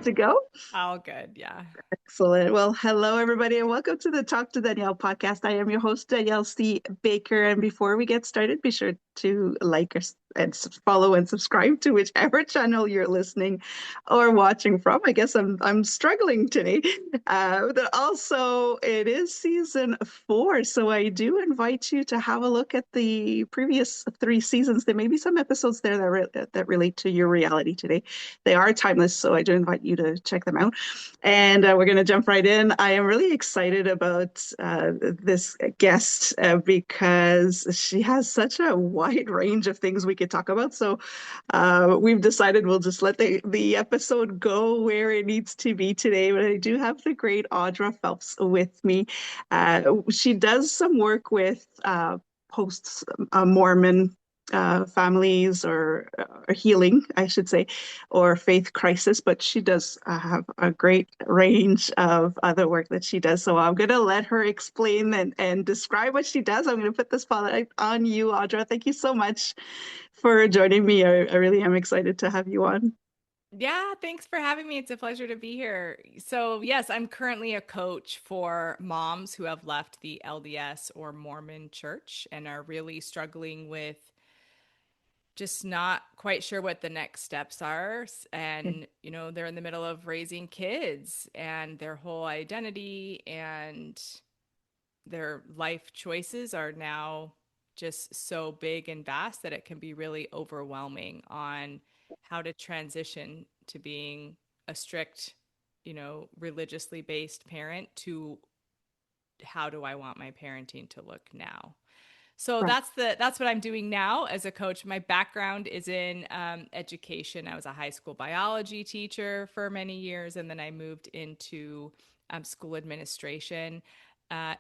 to go? All good. Yeah. Excellent. Well, hello, everybody, and welcome to the Talk to Danielle podcast. I am your host, Danielle C. Baker. And before we get started, be sure to follow and subscribe to whichever channel you're listening or watching from. I guess I'm struggling today. But also, it is season 4, so I do invite you to have a look at the previous 3 seasons. There may be some episodes there that relate to your reality today. They are timeless, so I do invite you to check them out. And we're going to jump right in. I am really excited about this guest because she has such a wide range of things we could talk about. So we've decided we'll just let the episode go where it needs to be today. But I do have the great Audra Phelps with me. She does some work with post Mormon families or healing, I should say, or faith crisis, but she does have a great range of other work that she does. So I'm going to let her explain and describe what she does. I'm going to put the spotlight on you, Audra. Thank you so much for joining me. I really am excited to have you on. Yeah. Thanks for having me. It's a pleasure to be here. So, yes, I'm currently a coach for moms who have left the LDS or Mormon church and are really struggling with just not quite sure what the next steps are. And, they're in the middle of raising kids and their whole identity and their life choices are now just so big and vast that it can be really overwhelming on how to transition to being a strict, religiously based parent to how do I want my parenting to look now. So Right. that's what I'm doing now as a coach. My background is in education. I was a high school biology teacher for many years, and then I moved into school administration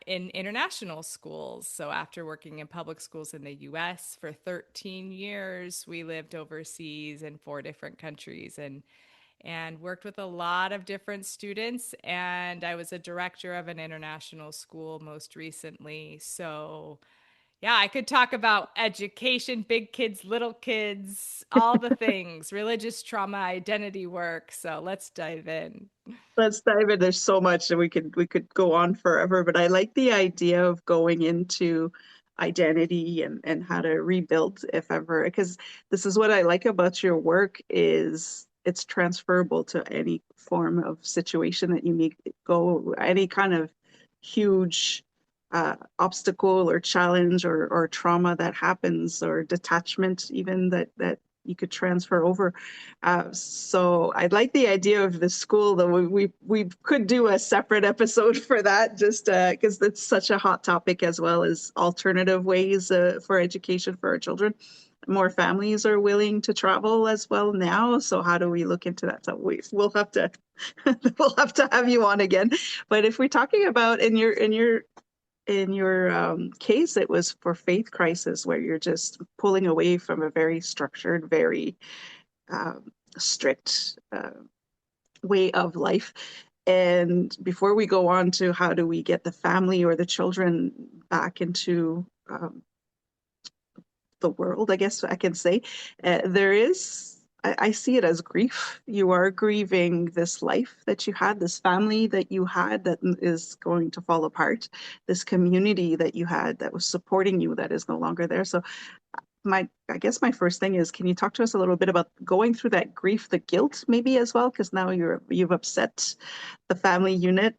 in international schools. So after working in public schools in the U.S. for 13 years, we lived overseas in 4 different countries and worked with a lot of different students. And I was a director of an international school most recently. So yeah, I could talk about education, big kids, little kids, all the things, religious trauma, identity work. So let's dive in. Let's dive in. There's so much that we could go on forever, but I like the idea of going into identity and how to rebuild if ever, because this is what I like about your work is it's transferable to any form of situation that you may go, any kind of huge obstacle or challenge or trauma that happens or detachment even that you could transfer over. So I like the idea of the school, though we could do a separate episode for that, just because it's such a hot topic as well as alternative ways for education for our children. More families are willing to travel as well now. So how do we look into that? So we'll have to we'll have to have you on again. But if we're talking about in your case, it was for faith crisis where you're just pulling away from a very structured, very strict way of life. And before we go on to how do we get the family or the children back into the world, I guess I can say, there is, I see it as grief. You are grieving this life that you had, this family that you had that is going to fall apart, this community that you had that was supporting you that is no longer there. So I guess my first thing is, can you talk to us a little bit about going through that grief, the guilt maybe as well, because now you've upset the family unit,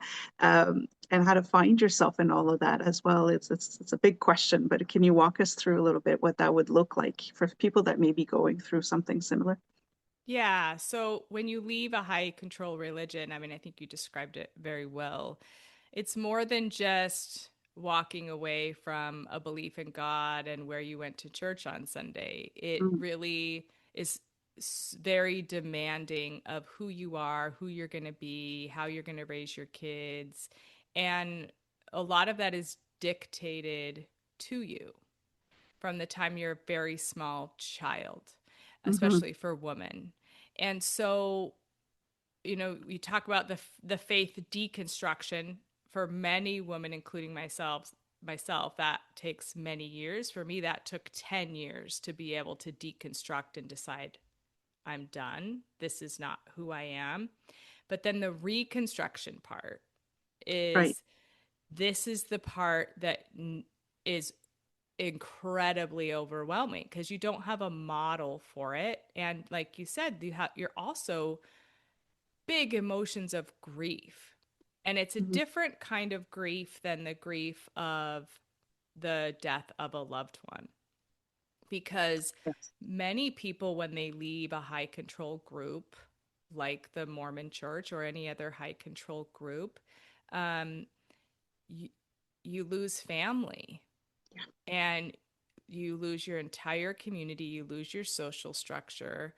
and how to find yourself in all of that as well. It's a big question, but can you walk us through a little bit what that would look like for people that may be going through something similar? Yeah. So when you leave a high control religion, I mean, I think you described it very well. It's more than just walking away from a belief in God and where you went to church on Sunday. It Mm, really is very demanding of who you are, who you're going to be, how you're going to raise your kids. And a lot of that is dictated to you from the time you're a very small child, mhm, especially for women. And so, you talk about the faith deconstruction for many women, including myself, that takes many years. For me, that took 10 years to be able to deconstruct and decide I'm done. This is not who I am. But then the reconstruction part Right. is this is the part that is incredibly overwhelming because you don't have a model for it. And like you said, you're also big emotions of grief. And it's a Hmm. different kind of grief than the grief of the death of a loved one. Because Yes. many people, when they leave a high control group like the Mormon church or any other high control group, um, you, you lose family Yeah. and you lose your entire community, you lose your social structure.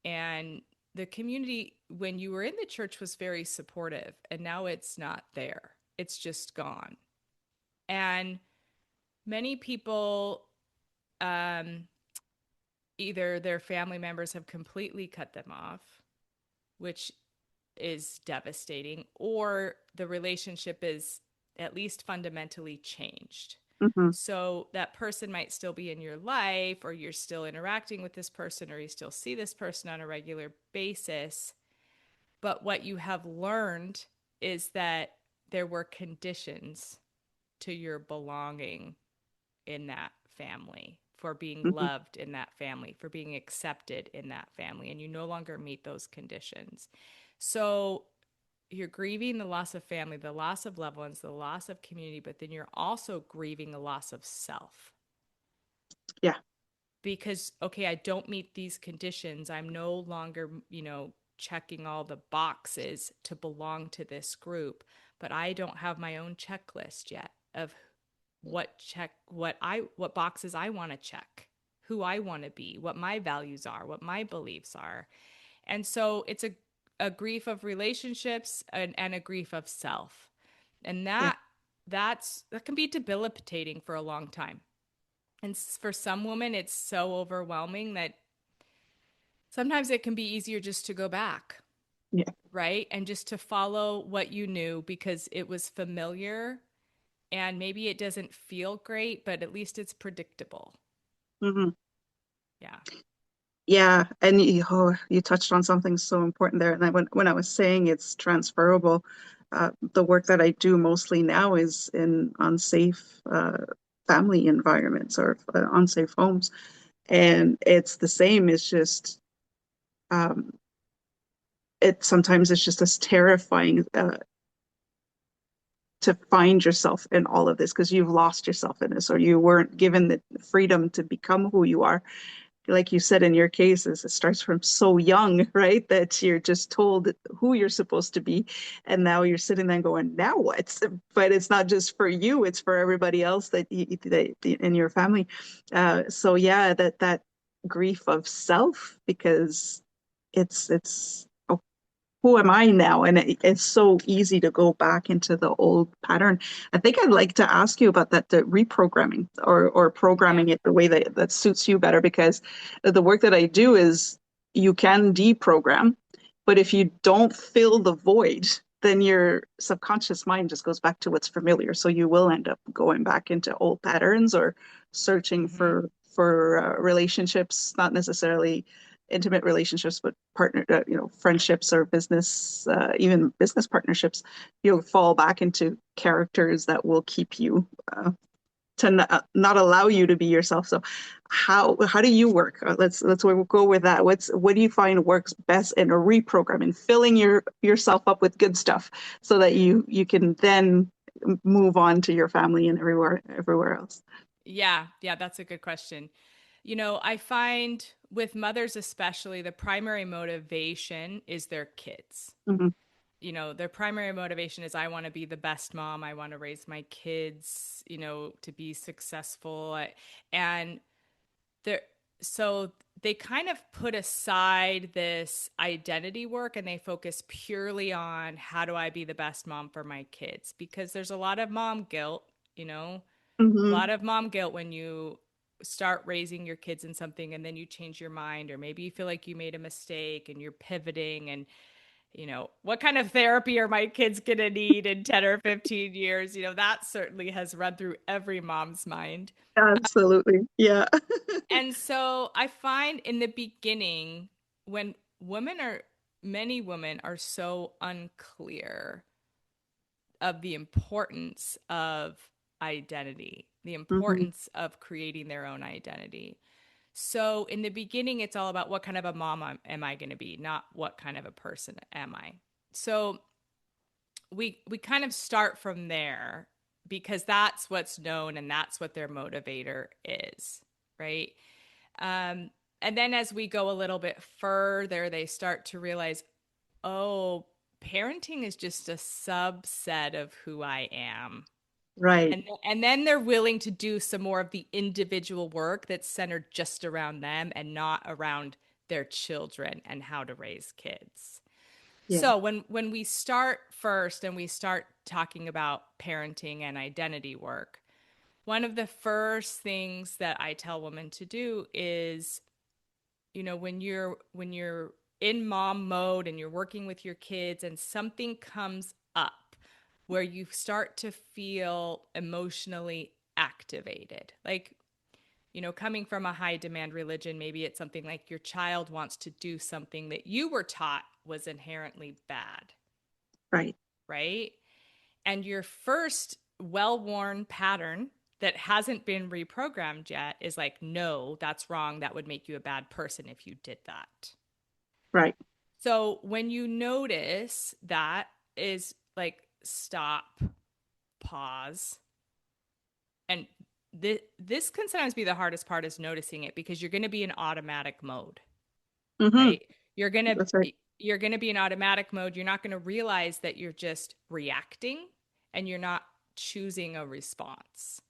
And the community, when you were in the church, was very supportive, and now it's not there. It's just gone. And many people, um, either their family members have completely cut them off, which is devastating, or the relationship is at least fundamentally changed. Hmm. So that person might still be in your life, or you're still interacting with this person, or you still see this person on a regular basis. But what you have learned is that there were conditions to your belonging in that family, for being Hmm. loved in that family, for being accepted in that family, and you no longer meet those conditions. So you're grieving the loss of family, the loss of loved ones, the loss of community, but then you're also grieving the loss of self. Yeah. Because, okay, I don't meet these conditions. I'm no longer, checking all the boxes to belong to this group, but I don't have my own checklist yet of what boxes I want to check, who I want to be, what my values are, what my beliefs are. And so it's a grief of relationships and a grief of self. And Yeah. that can be debilitating for a long time. And for some women it's so overwhelming that sometimes it can be easier just to go back, Yeah. right? And just to follow what you knew because it was familiar, and maybe it doesn't feel great, but at least it's predictable. Hmm. Yeah. Yeah, and you touched on something so important there. And when I was saying it's transferable, the work that I do mostly now is in unsafe family environments or unsafe homes, and it's the same. It's just um, it sometimes it's just as terrifying to find yourself in all of this because you've lost yourself in this, or you weren't given the freedom to become who you are. Like you said in your cases, it starts from so young, right? That you're just told who you're supposed to be. And now you're sitting there going, now what? But it's not just for you, it's for everybody else that in your family. So yeah, that grief of self, because it's who am I now? And it's so easy to go back into the old pattern. I think I'd like to ask you about that, the reprogramming or Yeah. programming it the way that suits you better, because the work that I do is you can deprogram, but if you don't fill the void, then your subconscious mind just goes back to what's familiar. So you will end up going back into old patterns or searching Mm-hmm. for relationships, not necessarily intimate relationships, but friendships or business, even business partnerships. You'll fall back into characters that will keep you to not allow you to be yourself. So, how do you work? Let's go with that. What do you find works best in a reprogramming, filling yourself up with good stuff, so that you can then move on to your family and everywhere else. Yeah, yeah, that's a good question. I find with mothers especially, the primary motivation is their kids. Hmm. Their primary motivation is, I want to be the best mom, I want to raise my kids, to be successful. And they're so they kind of put aside this identity work and they focus purely on, how do I be the best mom for my kids? Because there's a lot of mom guilt, a Hmm. lot of mom guilt when you start raising your kids in something and then you change your mind, or maybe you feel like you made a mistake and you're pivoting. And what kind of therapy are my kids going to need in 10 or 15 years? That certainly has run through every mom's mind. Absolutely. Yeah. And so I find in the beginning, when women are many women are so unclear of the importance of identity, the Hmm. importance of creating their own identity. So in the beginning, it's all about what kind of a mom am I going to be, not what kind of a person am I. So we kind of start from there because that's what's known and that's what their motivator is, right? Um, and then as we go a little bit further, they start to realize, oh, parenting is just a subset of who I am. Right. And then they're willing to do some more of the individual work that's centered just around them and not around their children and how to raise kids. Yeah. So when we start first and we start talking about parenting and identity work, one of the first things that I tell women to do is, when you're in mom mode and you're working with your kids and something comes up where you start to feel emotionally activated, like, coming from a high demand religion, maybe it's something like your child wants to do something that you were taught was inherently bad, Right. right? And your first well-worn pattern that hasn't been reprogrammed yet is like, no, that's wrong. That would make you a bad person if you did that. Right. So when you notice that, is like, stop, pause. And this can sometimes be the hardest part, is noticing it, because you're going to be in automatic mode, Hmm. right? You're going to That's right. you're going to be in automatic mode. You're not going to realize that you're just reacting and you're not choosing a response.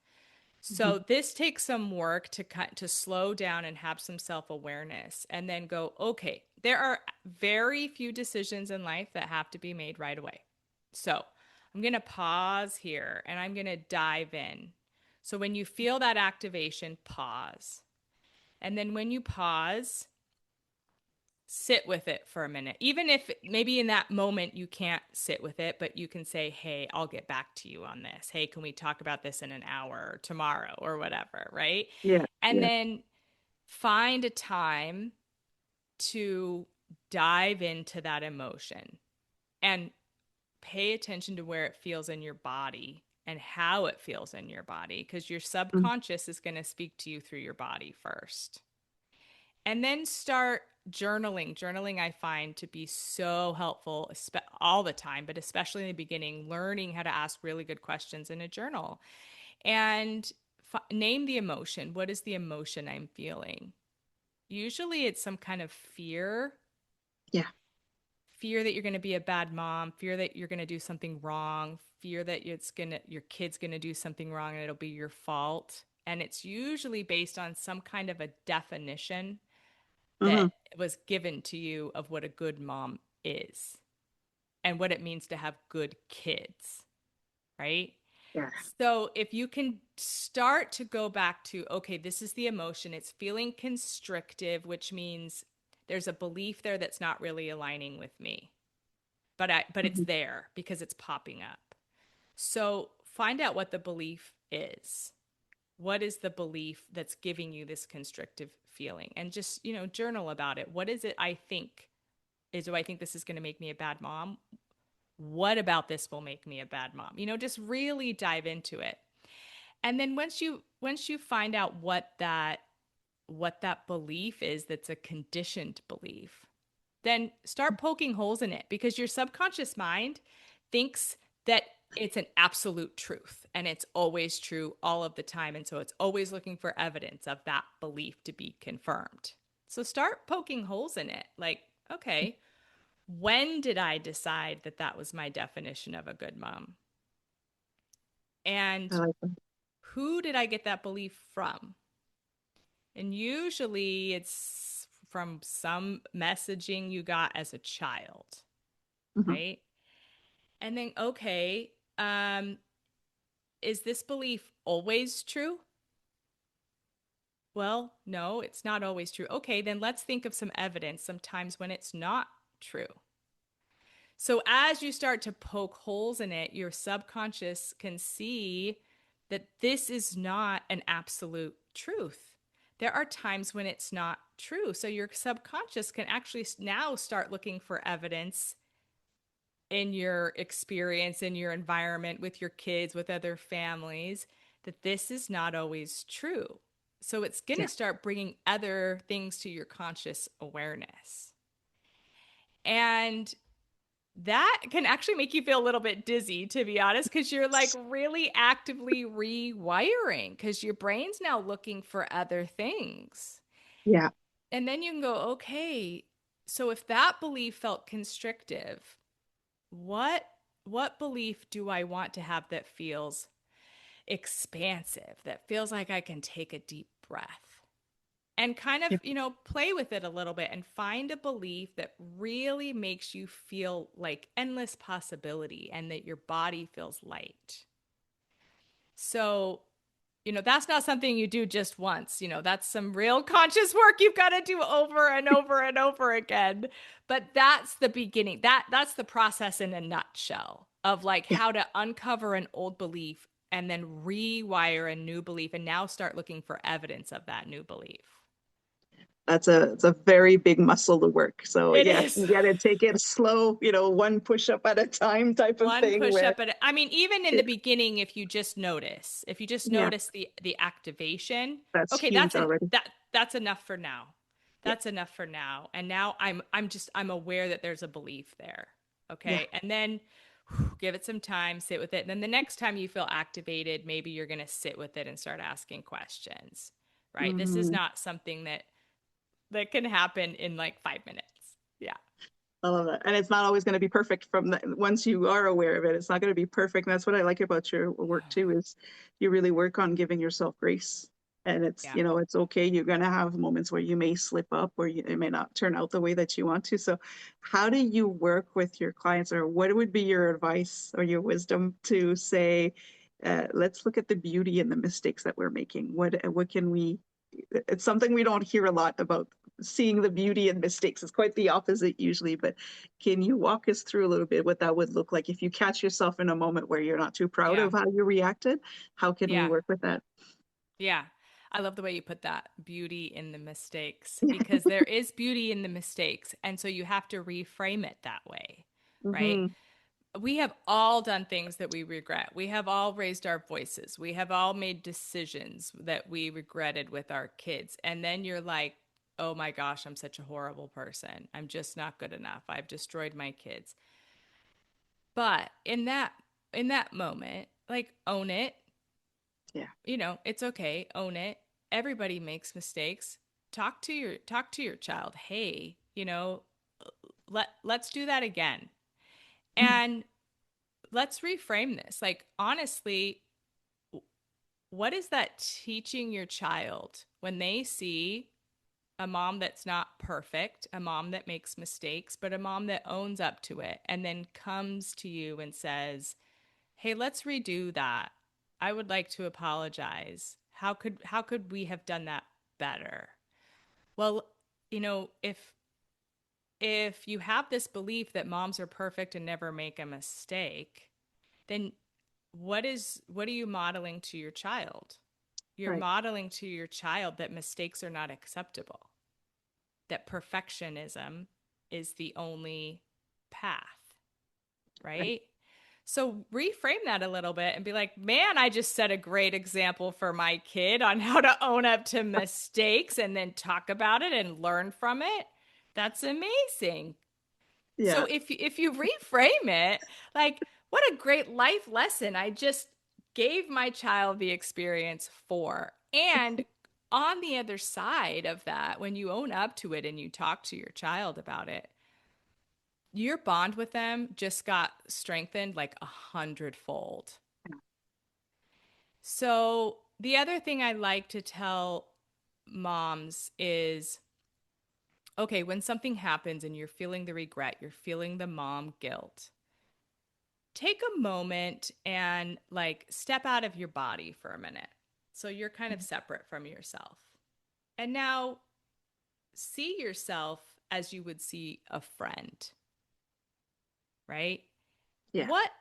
Hmm. So this takes some work to slow down and have some self-awareness and then go, okay, there are very few decisions in life that have to be made right away. So I'm going to pause here and I'm going to dive in. So when you feel that activation, pause. And then when you pause, sit with it for a minute. Even if maybe in that moment you can't sit with it, but you can say, hey, I'll get back to you on this. Hey, can we talk about this in an hour or tomorrow or whatever, right? Yeah. And Yeah. then find a time to dive into that emotion and pay attention to where it feels in your body and how it feels in your body, because your Mm. subconscious is going to speak to you through your body first. And then start journaling. Journaling, I find to be so helpful all the time, but especially in the beginning, learning how to ask really good questions in a journal and name the emotion. What is the emotion I'm feeling? Usually it's some kind of fear, Yeah. fear that you're going to be a bad mom, fear that you're going to do something wrong, fear that your kid's going to do something wrong and it'll be your fault. And it's usually based on some kind of a definition that Hmm. was given to you of what a good mom is and what it means to have good kids, right? Yeah. So if you can start to go back to, okay, this is the emotion, it's feeling constrictive, which means there's a belief there that's not really aligning with me. But it's Hmm. there because it's popping up. So find out what the belief is. What is the belief that's giving you this constrictive feeling? And just, journal about it. What is it I think? Do I think this is going to make me a bad mom? What about this will make me a bad mom? Just really dive into it. And then once you find out what that belief is, that's a conditioned belief, then start poking holes in it, because your subconscious mind thinks that it's an absolute truth and it's always true all of the time. And so it's always looking for evidence of that belief to be confirmed. So start poking holes in it. Like, okay, when did I decide that that was my definition of a good mom? I And like that. who did I get that belief from? And usually it's from some messaging you got as a child, Hmm. right? And then, okay, is this belief always true? Well, no, it's not always true. Okay, then let's think of some evidence, sometimes when it's not true. So as you start to poke holes in it, your subconscious can see that this is not an absolute truth. there are times when it's not true. So your subconscious can actually now start looking for evidence in your experience, in your environment, with your kids, with other families, that this is not always true. So it's going to Yeah. start bringing other things to your conscious awareness. And that can actually make you feel a little bit dizzy, to be honest, because you're like really actively rewiring because your brain's now looking for other things. Yeah. And then you can go, okay, so if that belief felt constrictive, what what belief do I want to have that feels expansive, that feels like I can take a deep breath? And kind of, Yeah. play with it a little bit and find a belief that really makes you feel like endless possibility and that your body feels light. So, that's not something you do just once. That's some real conscious work you've got to do over and over and over again. But that's the beginning. That's the process in a nutshell of like Yeah. how to uncover an old belief and then rewire a new belief and now start looking for evidence of that new belief. It's a very big muscle to work. So It yeah, is. you got to take it slow, one push up at a time type of One thing push where up at I mean, even in the beginning, if you just yeah, notice the activation, that's okay, huge already. that's enough for now. Yeah. That's enough for now. And now I'm aware that there's a belief there. Yeah. Okay. And then give it some time, sit with it. And then the next time you feel activated, maybe you're gonna sit with it and start asking questions. Right. This is Hmm. not something that can happen in like 5 minutes. Yeah. I love that. And it's not always going to be perfect from the, once you are aware of it, it's not going to be perfect. And that's what I like about your work too, is you really work on giving yourself grace. And it's, Yeah. it's okay. You're going to have moments where you may slip up or it may not turn out the way that you want to. So how do you work with your clients, or what would be your advice or your wisdom to say, let's look at the beauty in the mistakes that we're making. What can we, it's something we don't hear a lot about, seeing the beauty in mistakes. It's quite the opposite usually, but can you walk us through a little bit what that would look like if you catch yourself in a moment where you're not too proud Yeah. of how you reacted? How can we Yeah. work with that? Yeah. I love the way you put that, beauty in the mistakes, because there is beauty in the mistakes. And so you have to reframe it that way, right? Hmm. We have all done things that we regret. We have all raised our voices. We have all made decisions that we regretted with our kids. And then you're like, oh my gosh, I'm such a horrible person. I'm just not good enough. I've destroyed my kids. But in that moment, like own it. Yeah. It's okay, own it. Everybody makes mistakes. Talk to your child. Hey, let's do that again. And let's reframe this. Like honestly, what is that teaching your child when they see a mom that's not perfect, a mom that makes mistakes, but a mom that owns up to it and then comes to you and says, "Hey, let's redo that. I would like to apologize. How could we have done that better?" Well, if you have this belief that moms are perfect and never make a mistake, then what are you modeling to your child? You're Right. modeling to your child that mistakes are not acceptable, that perfectionism is the only path, Right. right? So reframe that a little bit and be like, man, I just set a great example for my kid on how to own up to mistakes and then talk about it and learn from it. That's amazing. So Yeah. if you reframe it, like what a great life lesson I just gave my child the experience for. And on the other side of that, when you own up to it and you talk to your child about it, your bond with them just got strengthened like 100-fold. So the other thing I like to tell moms is, okay, when something happens and you're feeling the regret, you're feeling the mom guilt, take a moment and like step out of your body for a minute. So you're kind of separate from yourself. And now see yourself as you would see a friend, right? Yeah. What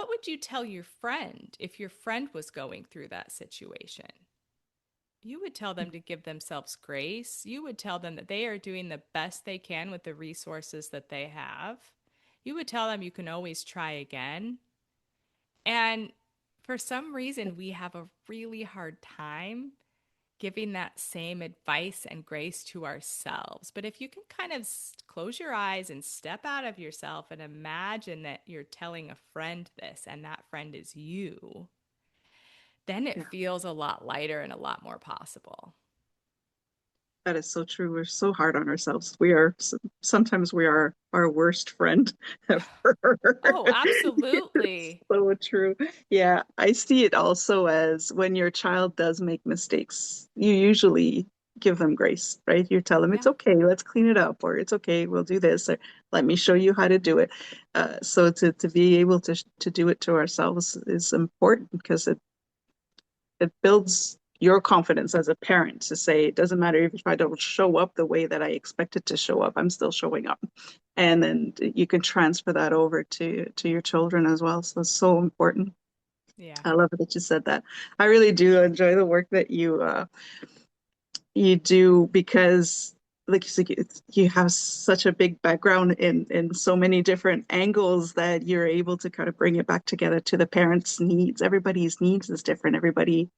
would you tell your friend if your friend was going through that situation? You would tell them to give themselves grace. You would tell them that they are doing the best they can with the resources that they have. You would tell them you can always try again. And for some reason, we have a really hard time giving that same advice and grace to ourselves. But if you can kind of close your eyes and step out of yourself and imagine that you're telling a friend this and that friend is you, then it Yeah. feels a lot lighter and a lot more possible. That is so true. We're so hard on ourselves. We are sometimes we are our worst friend ever. Oh, It's absolutely. so true. Yeah, I see it also as when your child does make mistakes, you usually give them grace, right? You tell them it's Yeah. okay, let's clean it up, or it's okay, we'll do this, or let me show you how to do it. So to be able to do it to ourselves is important because it builds your confidence as a parent to say it doesn't matter if I don't show up the way that I expected to show up, I'm still showing up. And then you can transfer that over to your children as well. So it's so important. Yeah. I love it that you said that. I really do enjoy the work that you do because like you said, you have such a big background in so many different angles that you're able to kind of bring it back together to the parents' needs. Everybody's needs is different. Everybody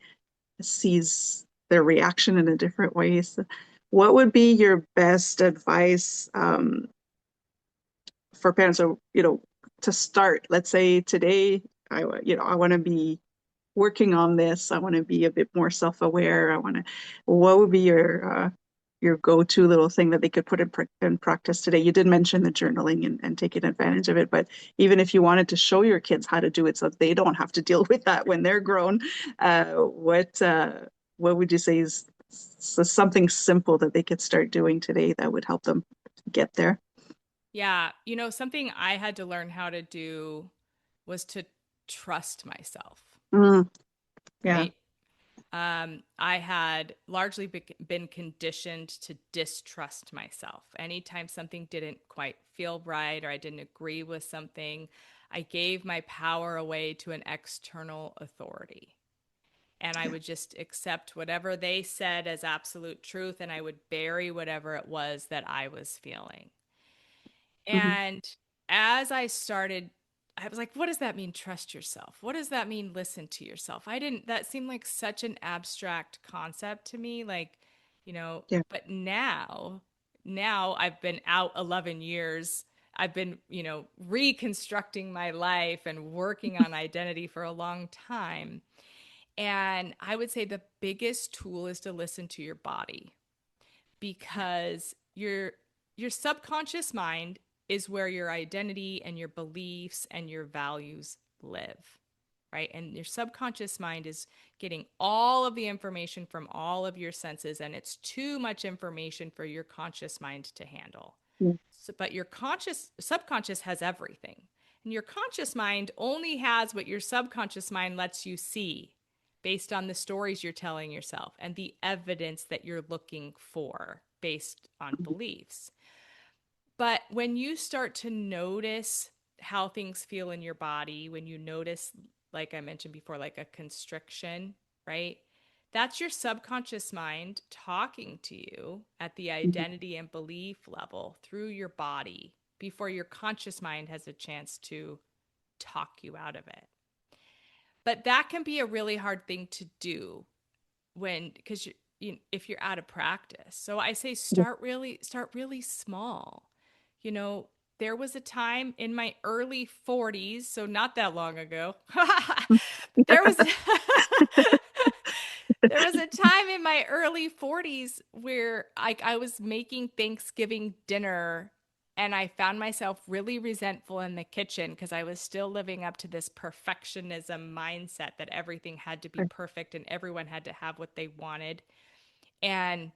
sees their reaction in a different way. So what would be your best advice for parents, or to start? Let's say today, I want to be working on this. I want to be a bit more self-aware. I want to. What would be your go-to little thing that they could put in practice today? You did mention the journaling and taking advantage of it, but even if you wanted to show your kids how to do it so they don't have to deal with that when they're grown, what would you say is something simple that they could start doing today that would help them get there? Yeah. Something I had to learn how to do was to trust myself, Mm, yeah. right? I had largely been conditioned to distrust myself. Anytime something didn't quite feel right or I didn't agree with something, I gave my power away to an external authority. And I Yeah. would just accept whatever they said as absolute truth and I would bury whatever it was that I was feeling. Mhm. And as I started, I was like, what does that mean, trust yourself? What does that mean, listen to yourself? That seemed like such an abstract concept to me. Yeah. But now I've been out 11 years. I've been, reconstructing my life and working on identity for a long time. And I would say the biggest tool is to listen to your body because your subconscious mind is where your identity and your beliefs and your values live, right? And your subconscious mind is getting all of the information from all of your senses, and it's too much information for your conscious mind to handle. Yeah. So, but your subconscious has everything. And your conscious mind only has what your subconscious mind lets you see based on the stories you're telling yourself and the evidence that you're looking for based on beliefs. But when you start to notice how things feel in your body, when you notice, like I mentioned before, like a constriction, right? That's your subconscious mind talking to you at the Mhm. identity and belief level through your body before your conscious mind has a chance to talk you out of it. But that can be a really hard thing to do because if you're out of practice. So I say Yeah. start really small. You know, there was a time in my early 40s, so not that long ago. But there was a time in my early 40s where I was making Thanksgiving dinner and I found myself really resentful in the kitchen because I was still living up to this perfectionism mindset that everything had to be perfect and everyone had to have what they wanted. And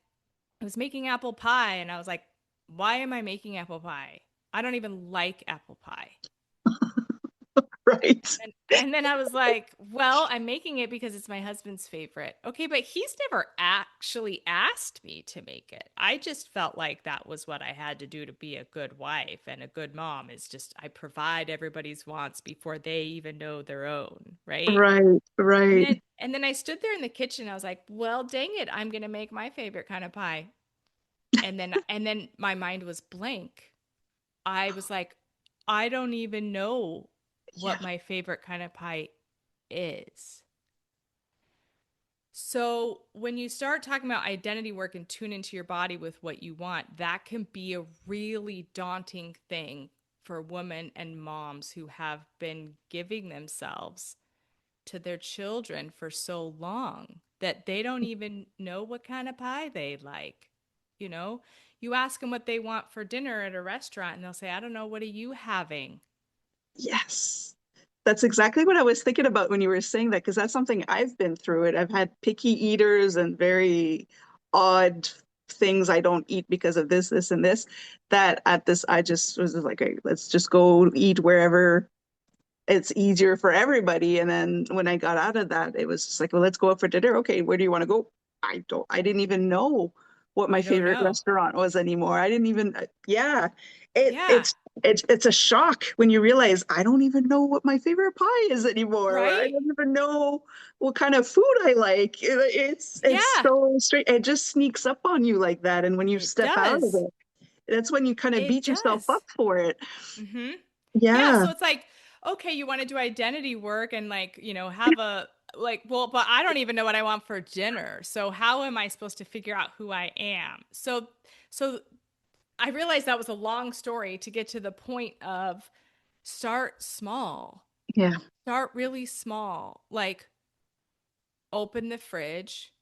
I was making apple pie and I was like, why am I making apple pie? I don't even like apple pie. Right. And then I was like, well, I'm making it because it's my husband's favorite. Okay, but he's never actually asked me to make it. I just felt like that was what I had to do to be a good wife and a good mom is just I provide everybody's wants before they even know their own, right? Right. And Right. then I stood there in the kitchen. I was like, well, dang it, I'm gonna make my favorite kind of pie. And then my mind was blank. I was like, I don't even know Yeah. what my favorite kind of pie is. So, when you start talking about identity work and tune into your body with what you want, that can be a really daunting thing for women and moms who have been giving themselves to their children for so long that they don't even know what kind of pie they like. You know, you ask them what they want for dinner at a restaurant and they'll say, I don't know, what are you having? Yes. That's exactly what I was thinking about when you were saying that, because that's something I've been through it. I've had picky eaters and very odd things I don't eat because of this, this, and this. That at this, I just was like, "Okay, let's just go eat wherever it's easier for everybody." And then when I got out of that, it was just like, well, let's go out for dinner. Okay, where do you want to go? I didn't even know what my You don't favorite know. restaurant was anymore. I didn't even, yeah, it, Yeah, it's, it's a shock when you realize I don't even know what my favorite pie is anymore. I right? don't even know what kind of food I like. It's Yeah, so straight. It just sneaks up on you like that. And when you it step out of does. it, that's when you kind of It beat yourself up does. for it. Mm-hmm. Yeah, Yeah. so it's like, okay, you want to do identity work and like, have a like, well, but I don't even know what I want for dinner. So how am I supposed to figure out who I am? So I realized that was a long story to get to the point of start small. Yeah. Start really small. Like open the fridge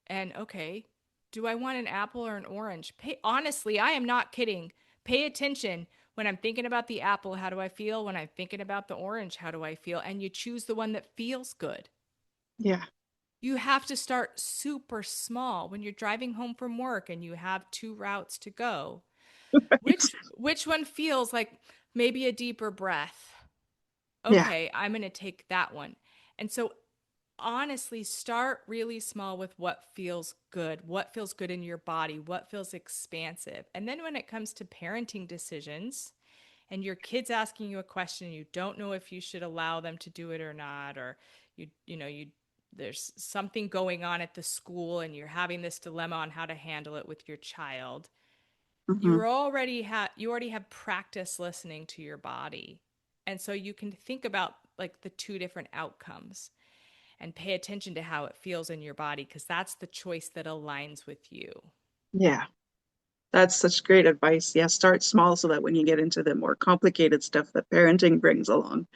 and okay, do I want an apple or an orange? Pay honestly, I am not kidding. Pay attention. When I'm thinking about the apple, how do I feel? When I'm thinking about the orange, how do I feel? And you choose the one that feels good. Yeah. You have to start super small when you're driving home from work and you have two routes to go. Which one feels like maybe a deeper breath? Yeah. Okay, I'm going to take that one. And so honestly, start really small with what feels good in your body, what feels expansive. And then when it comes to parenting decisions and your kids asking you a question, you don't know if you should allow them to do it or not, or you there's something going on at the school and you're having this dilemma on how to handle it with your child. Hmm. You already have practice listening to your body. And so you can think about like the two different outcomes and pay attention to how it feels in your body because that's the choice that aligns with you. Yeah. That's such great advice. Yeah, start small so that when you get into the more complicated stuff that parenting brings along,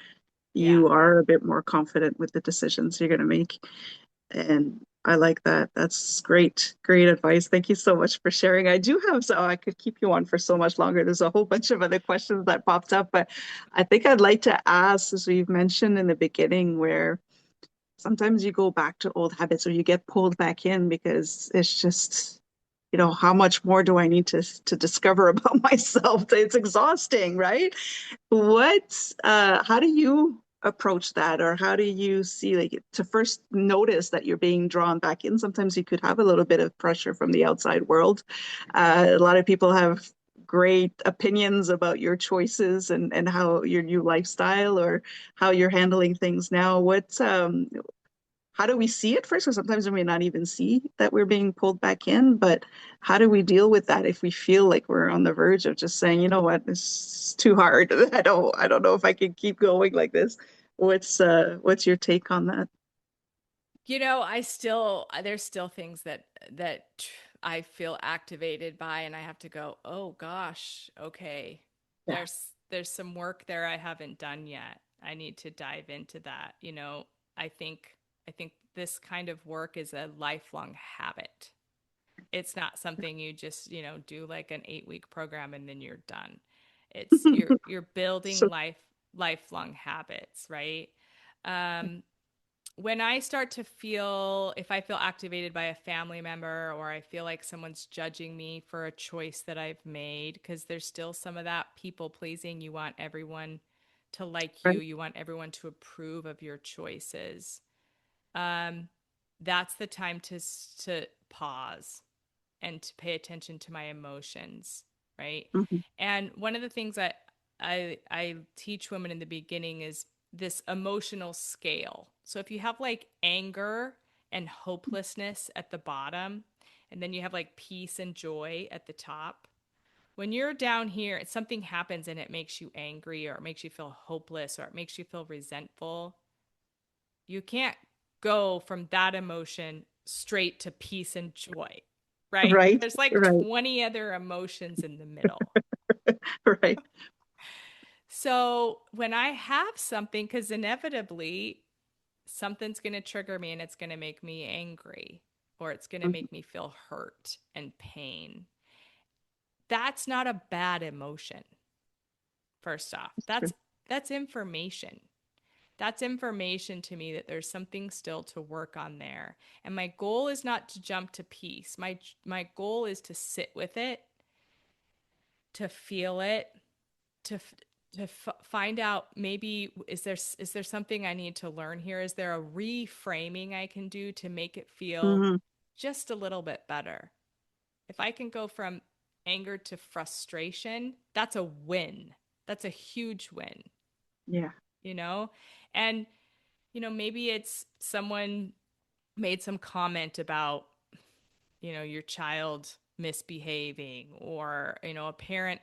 Yeah. you are a bit more confident with the decisions you're going to make. And I like that. That's great, great advice. Thank you so much for sharing. I do have, so I could keep you on for so much longer. There's a whole bunch of other questions that popped up, but I think I'd like to ask, as we've mentioned in the beginning, where sometimes you go back to old habits or you get pulled back in because it's just, how much more do I need to discover about myself? It's exhausting, right? How do you approach that, or how do you see, like, to first notice that you're being drawn back in? Sometimes you could have a little bit of pressure from the outside world. A lot of people have great opinions about your choices and how your new lifestyle or how you're handling things now. How do we see it first? Because sometimes we may not even see that we're being pulled back in, but how do we deal with that if we feel like we're on the verge of just saying, you know what, this is too hard. I don't know if I can keep going like this. What's your take on that? There's still things that I feel activated by and I have to go, "Oh gosh, okay. Yeah. There's some work there I haven't done yet. I need to dive into that." I think I think this kind of work is a lifelong habit. It's not something you just, do like an 8-week program and then you're done. It's you're building So, lifelong habits, right? Um, when I start to feel, if I feel activated by a family member or I feel like someone's judging me for a choice that I've made, because there's still some of that people pleasing. You want everyone to like you. Right. You want everyone to approve of your choices. Um, that's the time to pause and to pay attention to my emotions, right? Hmm. And one of the things that I teach women in the beginning is this emotional scale. So if you have like anger and hopelessness at the bottom, and then you have like peace and joy at the top. When you're down here, something happens and it makes you angry or it makes you feel hopeless or it makes you feel resentful. You can't go from that emotion straight to peace and joy, right? Right. There's like Right. 20 other emotions in the middle. Right. So when I have something, because inevitably something's going to trigger me and it's going to make me angry or it's going to Hmm. make me feel hurt and pain, that's not a bad emotion. First off, That's true. that's information. That's information to me that there's something still to work on there. And my goal is not to jump to peace. My goal is to sit with it, to feel it, to find out, maybe is there something I need to learn here? Is there a reframing I can do to make it feel Hmm. just a little bit better? If I can go from anger to frustration, that's a win. That's a huge win, Yeah. you know? And maybe it's someone made some comment about, your child misbehaving, or, a parent,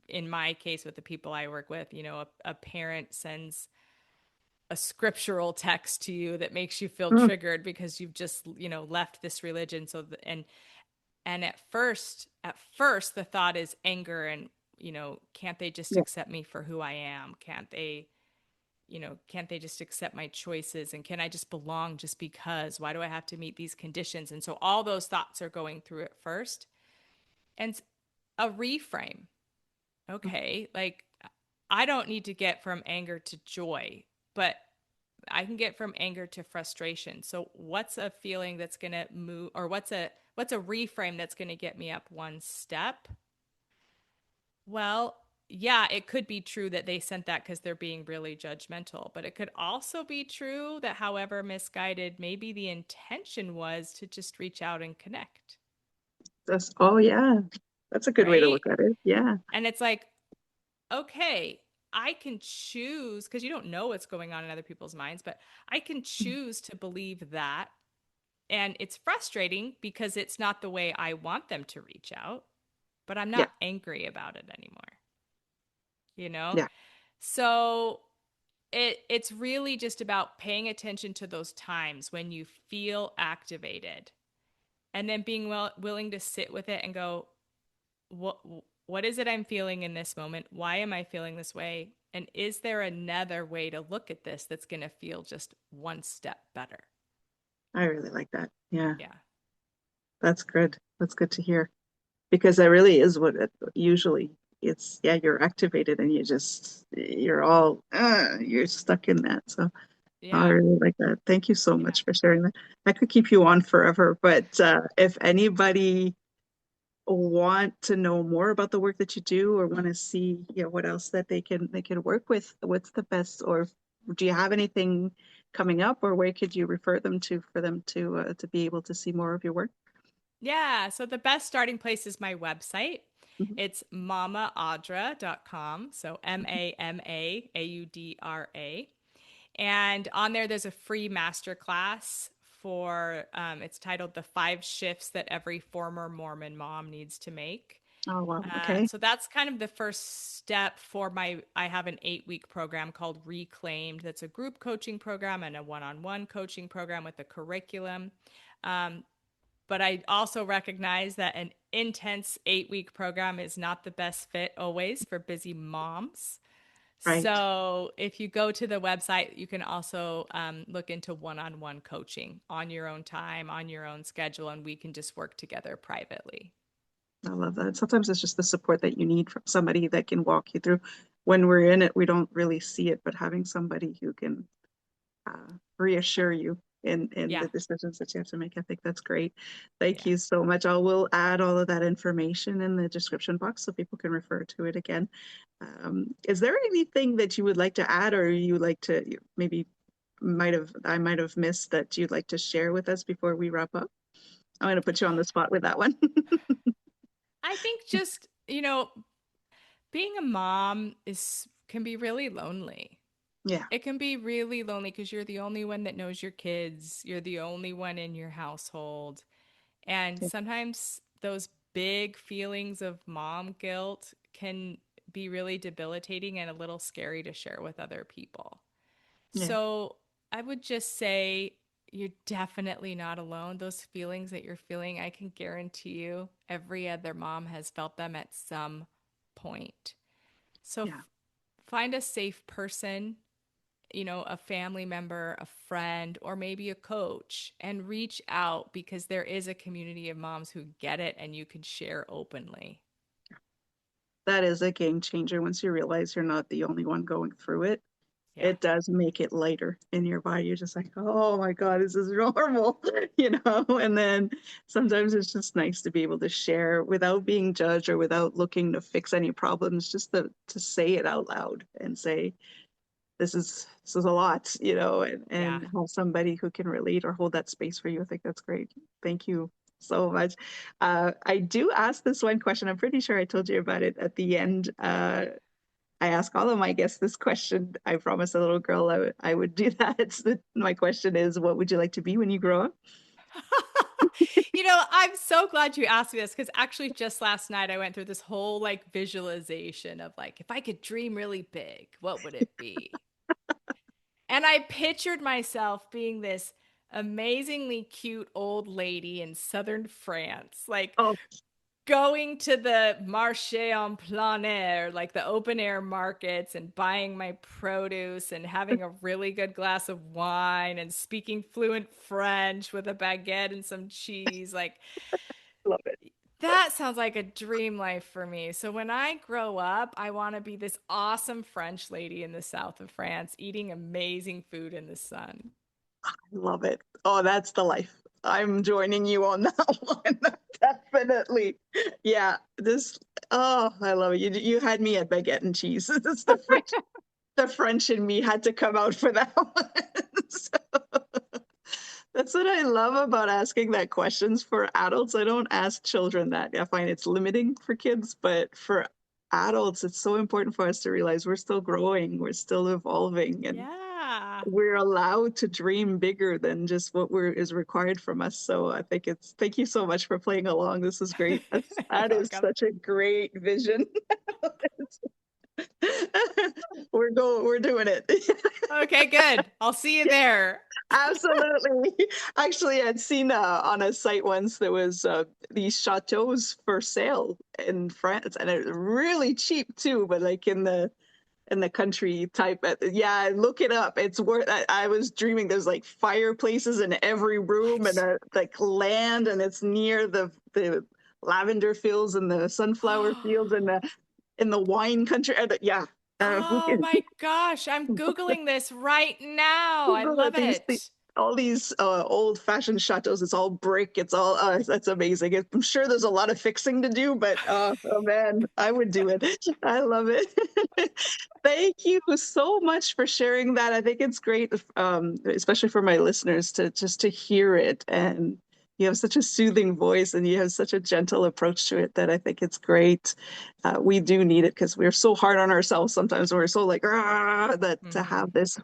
in my case with the people I work with, a parent sends a scriptural text to you that makes you feel Mm. triggered because you've just, left this religion. And at first the thought is anger and, can't they just Yeah. accept me for who I am? Can't they just accept my choices? And can I just belong just because? Why do I have to meet these conditions? And so all those thoughts are going through at first. And a reframe. Okay, like I don't need to get from anger to joy, but I can get from anger to frustration. So what's a feeling that's going to move, or what's a reframe that's going to get me up one step? Well, yeah, it could be true that they sent that because they're being really judgmental, but it could also be true that, however misguided, maybe the intention was to just reach out and connect, Oh yeah. That's a good way to right? look at it. Yeah. And it's like, okay, I can choose, because you don't know what's going on in other people's minds, but I can choose to believe that. And it's frustrating because it's not the way I want them to reach out, but I'm Yeah. not angry about it anymore, you know? Yeah. So it's really just about paying attention to those times when you feel activated, and then being willing to sit with it and go, what what is it I'm feeling in this moment? Why am I feeling this way? And is there another way to look at this that's going to feel just one step better? I really like that. Yeah. Yeah. That's good. That's good to hear. Because that really is what it usually it's. Yeah, you're activated and you're all you're stuck in that. So I Yeah. really like that. Thank you so Yeah. much for sharing that. I could keep you on forever, but if anybody want to know more about the work that you do or want to see, what else that they can work with, what's the best, or do you have anything coming up, or where could you refer them to for them to be able to see more of your work? Yeah. So the best starting place is my website. Mhm. It's mamaudra.com. So MAMAAUDRA. And on there, there's a free masterclass for, it's titled The 5 Shifts That Every Former Mormon Mom Needs to Make. Oh, wow. Okay. So that's kind of the first step for I have an 8-week program called Reclaimed. That's a group coaching program and a one-on-one coaching program with a curriculum. Um, but I also recognize that an intense 8-week program is not the best fit always for busy moms. Right. So if you go to the website, you can also look into one-on-one coaching on your own time, on your own schedule, and we can just work together privately. I love that. Sometimes it's just the support that you need from somebody that can walk you through. When we're in it, we don't really see it, but having somebody who can reassure you in Yeah. the decisions that you have to make. I think that's great. Thank Yeah. you so much. I will add all of that information in the description box so people can refer to it again. Is there anything that you would like to add, or you like to maybe I might have missed that you'd like to share with us before we wrap up? I'm going to put you on the spot with that one. I think just, being a mom is can be really lonely. Yeah, It can be really lonely because you're the only one that knows your kids. You're the only one in your household. And yeah, sometimes those big feelings of mom guilt can be really debilitating and a little scary to share with other people. yeah, So I would just say you're definitely not alone. Those feelings that you're feeling, I can guarantee you every other mom has felt them at some point. So yeah. find a safe person, a family member, a friend, or maybe a coach, and reach out because there is a community of moms who get it and you can share openly. That is a game changer once you realize you're not the only one going through it. Yeah. It does make it lighter in your body. You're just like, oh my God, this is normal, And then sometimes it's just nice to be able to share without being judged or without looking to fix any problems, just to say it out loud and say, this is a lot, Yeah. and have somebody who can relate or hold that space for you. I think that's great. Thank you so much. I do ask this one question. I'm pretty sure I told you about it at the end. I ask all of my guests this question. I promised a little girl I would do that. My question is, what would you like to be when you grow up? I'm so glad you asked me this because actually just last night I went through this whole like visualization of like, if I could dream really big, what would it be? And I pictured myself being this amazingly cute old lady in southern France, like Oh, going to the marché en plein air, like the open air markets, and buying my produce and having a really good glass of wine and speaking fluent French with a baguette and some cheese. Like love it. that sounds like a dream life for me. So when I grow up, I want to be this awesome French lady in the south of France eating amazing food in the sun. Love it. Oh, that's the life. I'm joining you on that one. Definitely. Yeah. Oh, I love it. You had me at baguette and cheese. It's the French in me had to come out for that one. So, that's what I love about asking that questions for adults. I don't ask children that. I find it's limiting for kids, but for adults, it's so important for us to realize we're still growing, we're still evolving, and Yeah. we're allowed to dream bigger than just what is required from us. So I think thank you so much for playing along. This is great. You're That is welcome. such a great vision. We're doing it. Okay, good. I'll see you there. Absolutely. Actually, I'd seen on a site once there was these chateaus for sale in France, and it was really cheap too, but like in the country type. Yeah, look it up. It's worth. I was dreaming. There's like fireplaces in every room, and What? like land, and it's near the lavender fields and the sunflower fields and in the wine country. Yeah. Who Oh can my gosh, I'm Googling this right now. I Google it? love it. All these old-fashioned chateaus. It's all brick. It's all that's amazing. I'm sure there's a lot of fixing to do, but oh man, I would do it. I love it. Thank you so much for sharing that. I think it's great, especially for my listeners to just to hear it. And you have such a soothing voice, and you have such a gentle approach to it that I think it's great. We do need it because we're so hard on ourselves sometimes. We're so like, that to Hmm. have this.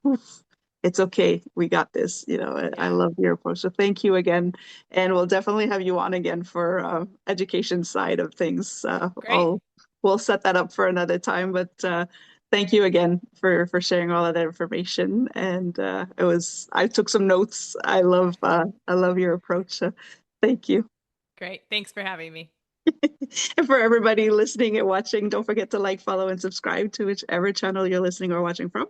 It's okay. We got this. I Yeah, love your approach. So thank you again. And we'll definitely have you on again for education side of things. great. We'll set that up for another time. But thank you again for sharing all of that information. And I took some notes. I love your approach. So thank you. Great. Thanks for having me. And for everybody listening and watching, don't forget to like, follow, and subscribe to whichever channel you're listening or watching from.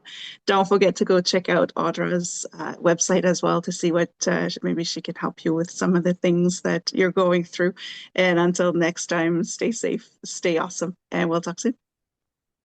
Don't forget to go check out Audra's website as well to see what maybe she can help you with some of the things that you're going through. And until next time, stay safe, stay awesome, and we'll talk soon.